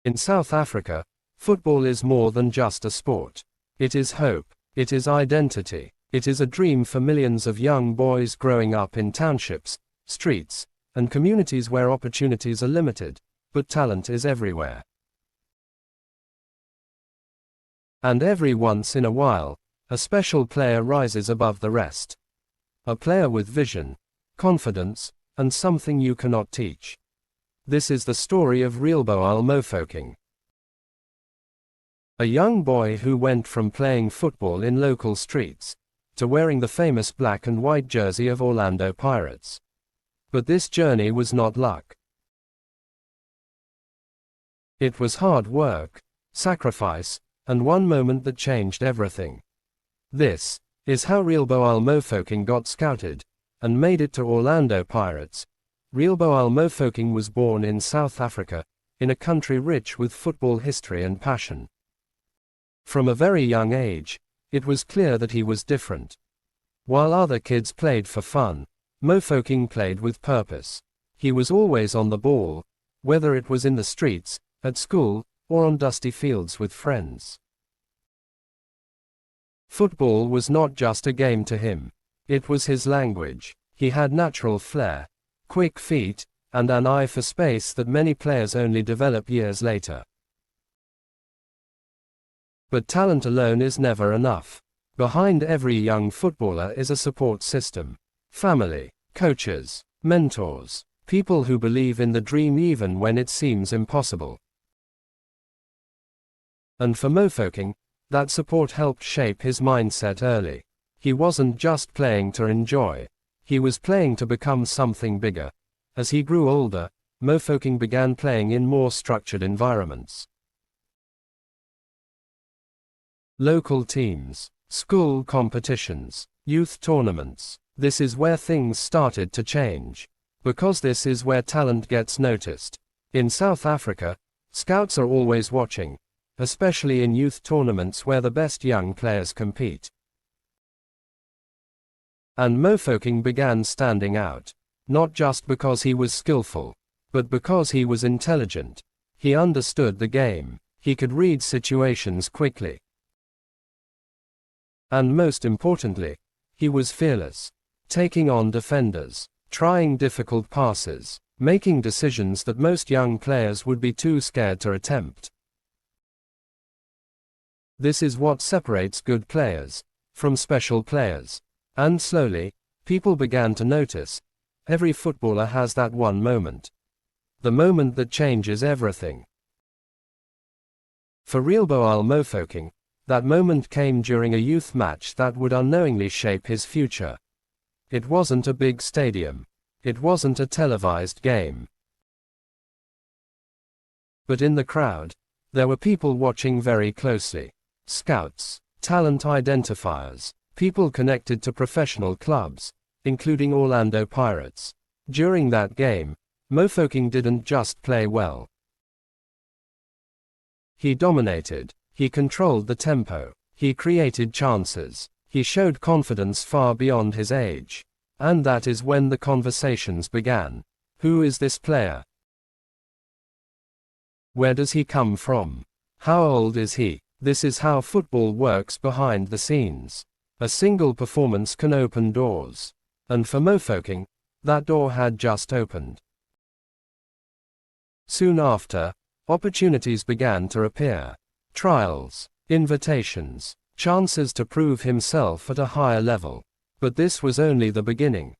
In South Africa, football is more than just a sport. It is hope, it is identity, it is a dream for millions of young boys growing up in townships, streets, and communities where opportunities are limited, but talent is everywhere. And every once in a while, a special player rises above the rest. A player with vision, confidence, and something you cannot teach. This is the story of Relebohile Mofokeng. A young boy who went from playing football in local streets to wearing the famous black and white jersey of Orlando Pirates. But this journey was not luck. It was hard work, sacrifice, and one moment that changed everything. This is how Relebohile Mofokeng got scouted and made it to Orlando Pirates. Relebohile Mofokeng was born in South Africa, in a country rich with football history and passion. From a very young age, it was clear that he was different. While other kids played for fun, Mofokeng played with purpose. He was always on the ball, whether it was in the streets, at school, or on dusty fields with friends. Football was not just a game to him. It was his language. He had natural flair, quick feet, and an eye for space that many players only develop years later. But talent alone is never enough. Behind every young footballer is a support system. Family, coaches, mentors, people who believe in the dream even when it seems impossible. And for Mofokeng, that support helped shape his mindset early. He wasn't just playing to enjoy. He was playing to become something bigger. As he grew older, Mofokeng began playing in more structured environments. Local teams, school competitions, youth tournaments. This is where things started to change. Because this is where talent gets noticed. In South Africa, scouts are always watching, especially in youth tournaments where the best young players compete. And Mofokeng began standing out, not just because he was skillful, but because he was intelligent. He understood the game, he could read situations quickly. And most importantly, he was fearless, taking on defenders, trying difficult passes, making decisions that most young players would be too scared to attempt. This is what separates good players from special players. And slowly, people began to notice. Every footballer has that one moment. The moment that changes everything. For Relebohile Mofokeng, that moment came during a youth match that would unknowingly shape his future. It wasn't a big stadium. It wasn't a televised game. But in the crowd, there were people watching very closely. Scouts, talent identifiers, people connected to professional clubs, including Orlando Pirates. During that game, Mofokeng didn't just play well. He dominated, he controlled the tempo, he created chances, he showed confidence far beyond his age. And that is when the conversations began. Who is this player? Where does he come from? How old is he? This is how football works behind the scenes. A single performance can open doors. And for Mofokeng, that door had just opened. Soon after, opportunities began to appear. Trials, invitations, chances to prove himself at a higher level. But this was only the beginning.